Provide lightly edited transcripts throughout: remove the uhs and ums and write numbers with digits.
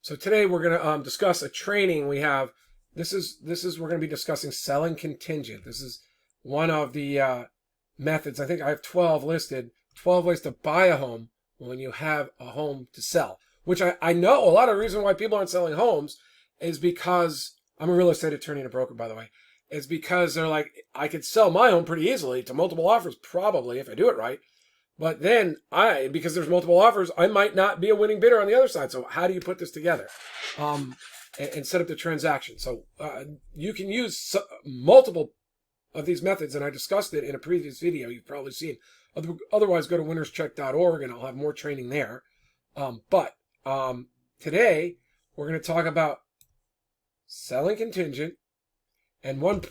So today we're going to discuss a training we have. We're going to be discussing selling contingent. This is one of the methods. I think I have 12 listed. 12 ways to buy a home when you have a home to sell. Which I know a lot of the reason why people aren't selling homes is because I'm a real estate attorney and a broker, by the way. It's because they're like, I could sell my home pretty easily to multiple offers, probably if I do it right. But then because there's multiple offers, I might not be a winning bidder on the other side. So how do you put this together and set up the transaction? So you can use multiple of these methods, and I discussed it in a previous video you've probably seen. Otherwise, go to winnerscheck.org and I'll have more training there. But today we're going to talk about selling contingent, and one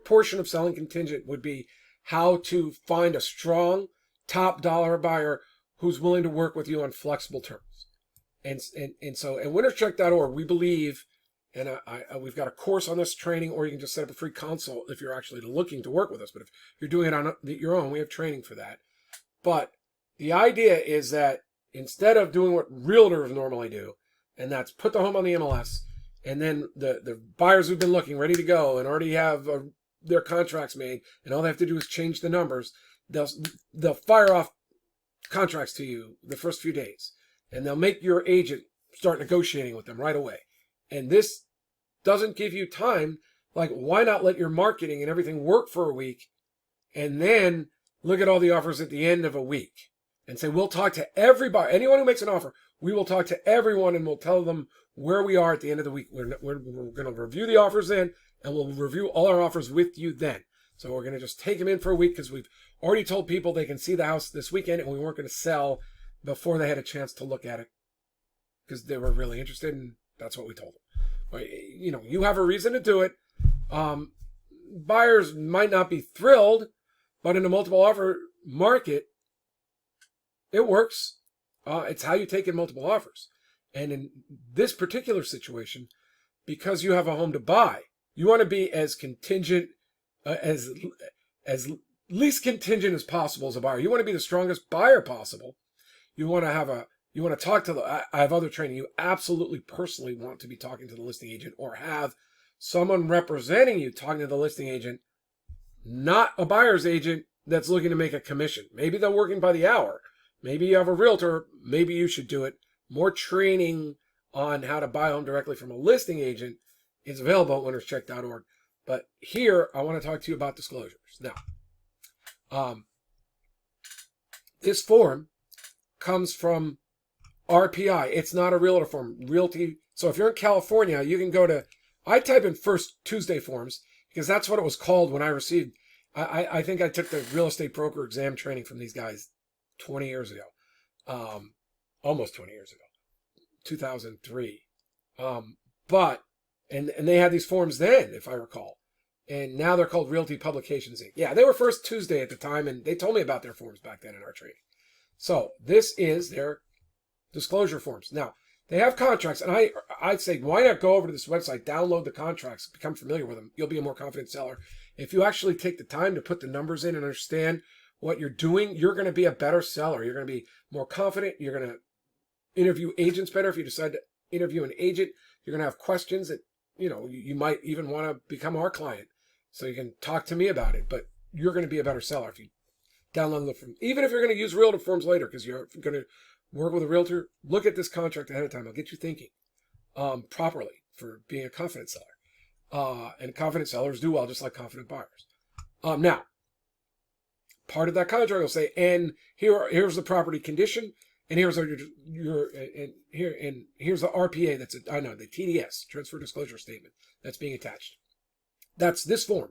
portion of selling contingent would be how to find a strong top dollar buyer who's willing to work with you on flexible terms. And so at winnerscheck.org, we believe, and we've got a course on this training, or you can just set up a free consult if you're actually looking to work with us. But if you're doing it on your own, we have training for that. But the idea is that instead of doing what realtors normally do, and that's put the home on the MLS, and then the buyers who've been looking ready to go and already have their contracts made, and all they have to do is change the numbers, they'll fire off contracts to you the first few days, and they'll make your agent start negotiating with them right away. And this doesn't give you time. Like, why not let your marketing and everything work for a week, and then look at all the offers at the end of a week and say, we'll talk to everybody, anyone who makes an offer, we will talk to everyone and we'll tell them where we are at the end of the week. We're going to review the offers then, and we'll review all our offers with you then. So we're going to just take them in for a week because we've already told people they can see the house this weekend, and we weren't going to sell before they had a chance to look at it because they were really interested, and that's what we told them. But, you have a reason to do it. Buyers might not be thrilled, but in a multiple offer market, it works. It's how you take in multiple offers. And in this particular situation, because you have a home to buy, you want to be as contingent, as least contingent as possible as a buyer. You want to be the strongest buyer possible. You want to talk to I have other training. You absolutely personally want to be talking to the listing agent, or have someone representing you talking to the listing agent, not a buyer's agent that's looking to make a commission. Maybe they're working by the hour. Maybe you have a realtor. Maybe you should do it. More training on how to buy a home directly from a listing agent is available at winnerscheck.org. But here, I want to talk to you about disclosures. Now, this form comes from RPI. It's not a realtor form. Realty. So if you're in California, you can go to, I type in First Tuesday forms because that's what it was called when I received. I think I took the real estate broker exam training from these guys 20 years ago. Almost 20 years ago, 2003. But they had these forms then, if I recall. And now they're called Realty Publications Inc. Yeah, they were First Tuesday at the time, and they told me about their forms back then in our training. So this is their disclosure forms. Now, they have contracts, and I'd say, why not go over to this website, download the contracts, become familiar with them. You'll be a more confident seller. If you actually take the time to put the numbers in and understand what you're doing, you're going to be a better seller. You're going to be more confident. You're going to interview agents better. If you decide to interview an agent, you're going to have questions that, you might even want to become our client. So you can talk to me about it, but you're going to be a better seller if you download the form. Even if you're going to use realtor forms later, because you're going to work with a realtor, look at this contract ahead of time. It'll get you thinking properly for being a confident seller. And confident sellers do well, just like confident buyers. Now, part of that contract will say, and here's the property condition, and here's here's the RPA. The TDS, transfer disclosure statement, that's being attached. That's this form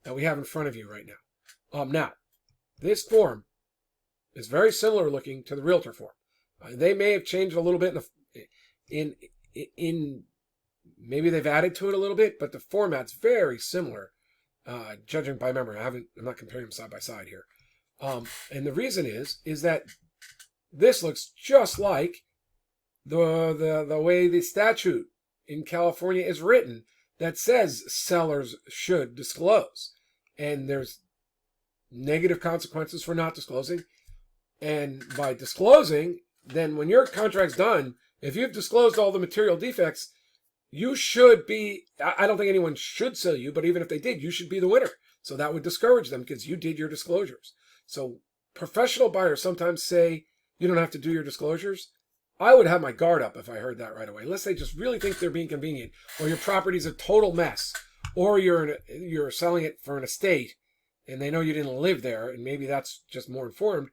that we have in front of you right now. Now, this form is very similar looking to the realtor form. They may have changed a little bit in maybe they've added to it a little bit, but the format's very similar, judging by memory. I'm not comparing them side by side here. And the reason is that this looks just like the way the statute in California is written that says sellers should disclose. And there's negative consequences for not disclosing. And by disclosing, then when your contract's done If you've disclosed all the material defects, you should be, I don't think anyone should sell you, but even if they did, you should be the winner. So that would discourage them because you did your disclosures. So professional buyers sometimes say you don't have to do your disclosures. I would have my guard up if I heard that right away, unless they just really think they're being convenient, or your property's a total mess, or you're selling it for an estate and they know you didn't live there, and maybe that's just more informed.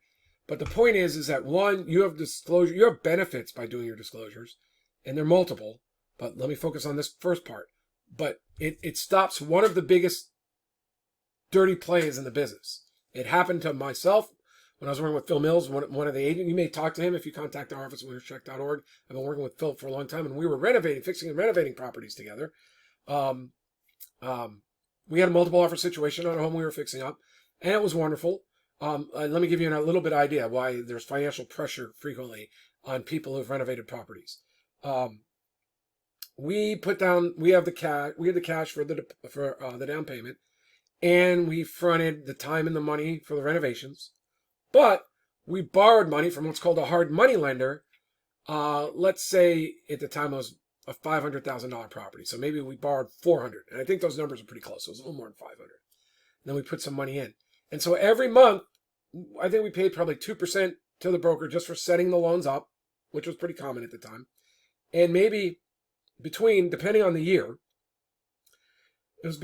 But the point is that one, you have disclosure, you have benefits by doing your disclosures, and they're multiple. But let me focus on this first part. But it stops one of the biggest dirty plays in the business. It happened to myself when I was working with Phil Mills, one of the agents. You may talk to him if you contact our office at winnerscheck.org. I've been working with Phil for a long time, and we were fixing and renovating properties together. We had a multiple offer situation on a home we were fixing up, and it was wonderful. Let me give you a little bit of idea why there's financial pressure frequently on people who've renovated properties. We had the cash for the down payment, and we fronted the time and the money for the renovations. But we borrowed money from what's called a hard money lender. Let's say at the time it was a $500,000 property. So maybe we borrowed 400. And I think those numbers are pretty close. So it was a little more than 500. And then we put some money in. And so every month, I think we paid probably 2% to the broker just for setting the loans up, which was pretty common at the time. And maybe depending on the year, it was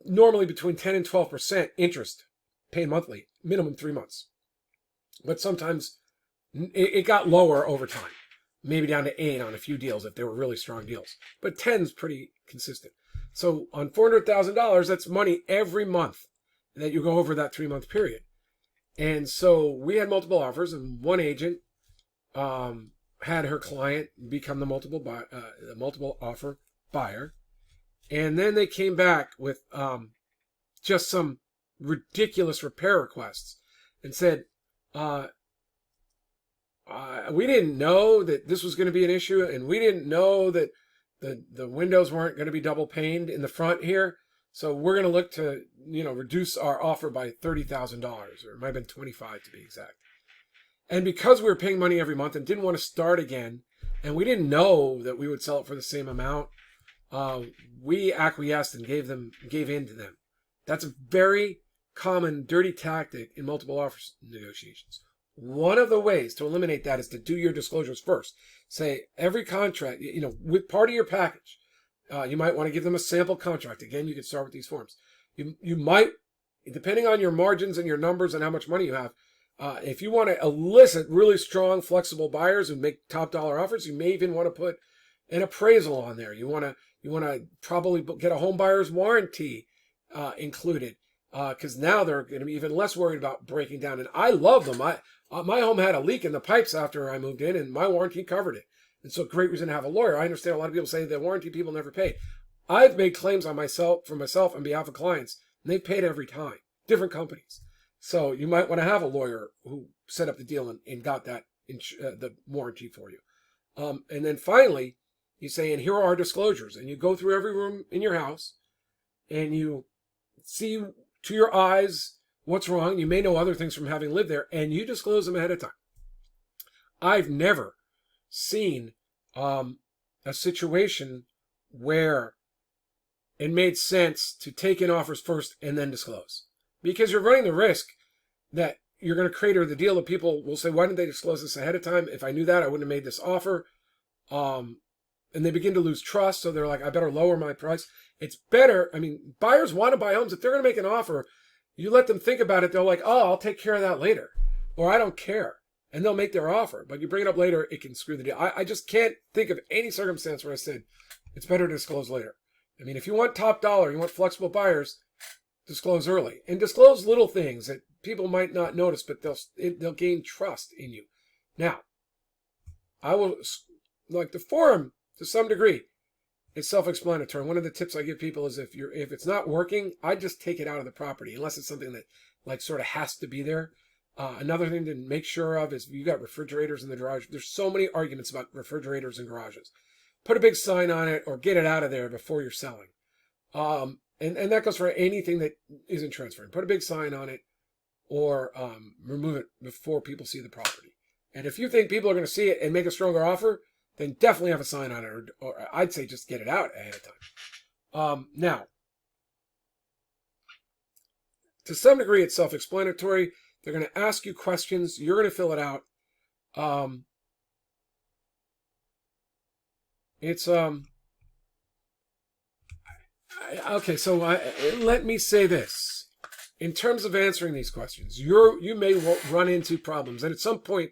normally between 10 and 12% interest paid monthly, minimum 3 months. But sometimes it got lower over time, maybe down to 8 on a few deals if they were really strong deals. But 10's pretty consistent. So on $400,000, that's money every month that you go over that 3-month period. And so we had multiple offers, and one agent had her client become the multiple offer buyer. And then they came back with just some ridiculous repair requests and said, we didn't know that this was going to be an issue, and we didn't know that the windows weren't going to be double paned in the front here. So we're going to look to, reduce our offer by $30,000, or it might have been 25 to be exact. And because we were paying money every month and didn't want to start again, and we didn't know that we would sell it for the same amount, we acquiesced and gave in to them. That's a very common dirty tactic in multiple offers negotiations. One of the ways to eliminate that is to do your disclosures first. Say every contract, with part of your package, you might want to give them a sample contract. Again, you can start with these forms. You might, depending on your margins and your numbers and how much money you have, if you want to elicit really strong, flexible buyers who make top dollar offers, you may even want to put an appraisal on there. You want to probably get a home buyer's warranty included, because now they're going to be even less worried about breaking down. And I love them. My home had a leak in the pipes after I moved in, and my warranty covered it. And so, great reason to have a lawyer. I understand a lot of people say that warranty people never pay. I've made claims for myself on behalf of clients, and they've paid every time. Different companies. So you might want to have a lawyer who set up the deal and got that the warranty for you. And then finally, you say, and here are our disclosures. And you go through every room in your house, and you see to your eyes what's wrong. You may know other things from having lived there, and you disclose them ahead of time. I've never seen a situation where it made sense to take in offers first and then disclose, because you're running the risk that you're going to crater the deal. That people will say, why didn't they disclose this ahead of time? If I knew that, I wouldn't have made this offer. And they begin to lose trust, so they're like, I better lower my price. It's better. Buyers want to buy homes. If they're going to make an offer, you let them think about it. They're like, oh, I'll take care of that later, or I don't care. And they'll make their offer. But you bring it up later, it can screw the deal. I just can't think of any circumstance where I said, it's better to disclose later. If you want top dollar, you want flexible buyers, disclose early. And disclose little things that people might not notice, but they'll gain trust in you. Now, the form, to some degree, is self-explanatory. One of the tips I give people is if it's not working, I just take it out of the property, unless it's something that sort of has to be there. Another thing to make sure of is you got refrigerators in the garage. There's so many arguments about refrigerators in garages. Put a big sign on it or get it out of there before you're selling. And that goes for anything that isn't transferring. Put a big sign on it or remove it before people see the property. And if you think people are going to see it and make a stronger offer, then definitely have a sign on it, or I'd say just get it out ahead of time. Now, to some degree, it's self-explanatory. They're going to ask you questions. You're going to fill it out. Okay, so let me say this. In terms of answering these questions, you may run into problems. And at some point,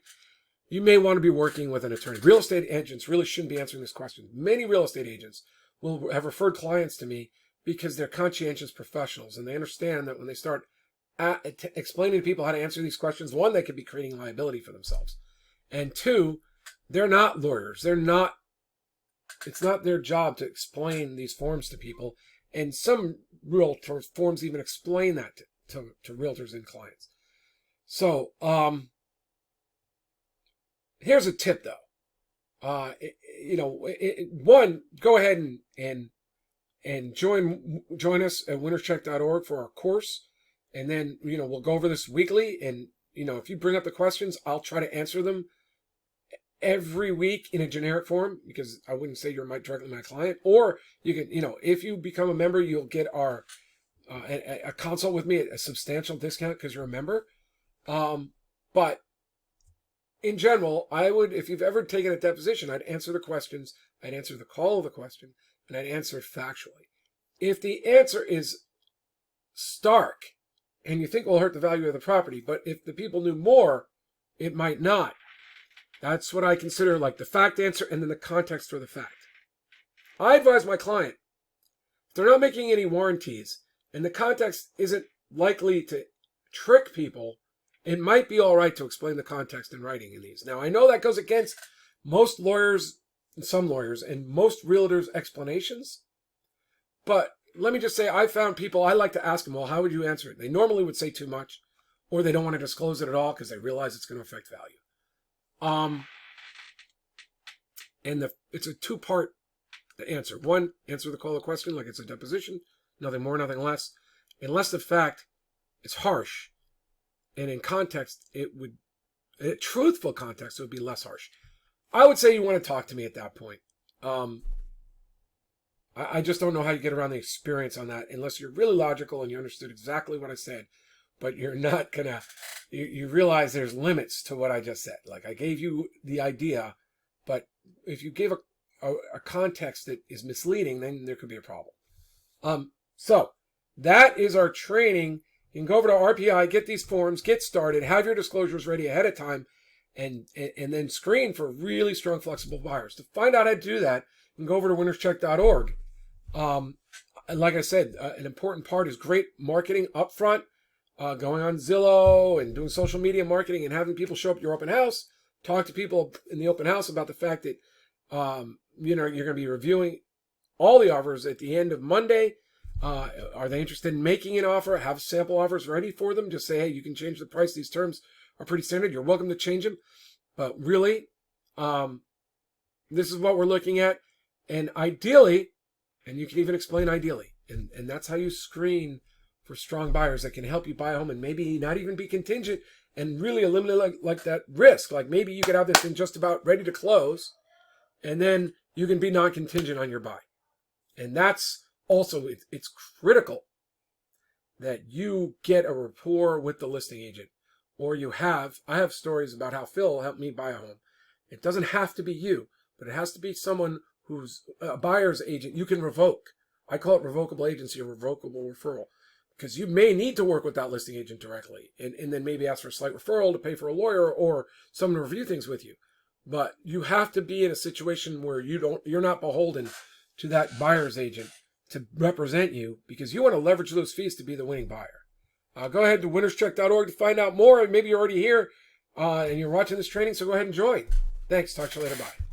you may want to be working with an attorney. Real estate agents really shouldn't be answering this question. Many real estate agents will have referred clients to me because they're conscientious professionals. And they understand that when they start explaining to people how to answer these questions, one, they could be creating liability for themselves. And two, they're not lawyers. It's not their job to explain these forms to people. And some realtor forms even explain that to realtors and clients. So, here's a tip though. One, go ahead and join us at winnerscheck.org for our course. And then, we'll go over this weekly. And, if you bring up the questions, I'll try to answer them every week in a generic form, because I wouldn't say you're directly my client. Or you can, if you become a member, you'll get our a consult with me at a substantial discount because you're a member. But in general, I would, if you've ever taken a deposition, I'd answer the questions, I'd answer the call of the question, and I'd answer it factually. If the answer is stark, and you think will hurt the value of the property, but if the people knew more, it might not. That's what I consider like the fact answer and then the context for the fact. I advise my client, if they're not making any warranties and the context isn't likely to trick people, it might be all right to explain the context in writing in these. Now, I know that goes against most lawyers, some lawyers, and most realtors' explanations, but let me just say, I found people, I like to ask them, well, how would you answer it? They normally would say too much, or they don't want to disclose it at all because they realize it's going to affect value. It's a two-part answer. One, answer the call of question like it's a deposition, nothing more, nothing less. Unless the fact is harsh, and in context, truthful context, it would be less harsh. I would say you want to talk to me at that point. I just don't know how you get around the experience on that unless you're really logical and you understood exactly what I said, but you're not gonna, you realize there's limits to what I just said. Like I gave you the idea, but if you give a context that is misleading, then there could be a problem. So that is our training. You can go over to RPI, get these forms, get started, have your disclosures ready ahead of time, and then screen for really strong, flexible buyers. To find out how to do that, you can go over to winnerscheck.org. Like I said, an important part is great marketing up front, going on Zillow and doing social media marketing and having people show up at your open house, talk to people in the open house about the fact that, you're going to be reviewing all the offers at the end of Monday. Are they interested in making an offer? Have sample offers ready for them. Just say, hey, you can change the price. These terms are pretty standard. You're welcome to change them. But really, this is what we're looking at. And ideally, and you can even explain ideally, and that's how you screen for strong buyers that can help you buy a home and maybe not even be contingent and really eliminate like that risk. Like maybe you could have this thing just about ready to close and then you can be non-contingent on your buy. And that's also, it's critical that you get a rapport with the listing agent, or I have stories about how Phil helped me buy a home. It doesn't have to be you, but it has to be someone who's a buyer's agent you can revoke. I call it revocable agency or revocable referral, because you may need to work with that listing agent directly and then maybe ask for a slight referral to pay for a lawyer or someone to review things with you. But you have to be in a situation where you're not beholden to that buyer's agent to represent you, because you want to leverage those fees to be the winning buyer. Go ahead to winnerscheck.org to find out more. Maybe you're already here and you're watching this training, so go ahead and join. Thanks. Talk to you later. Bye.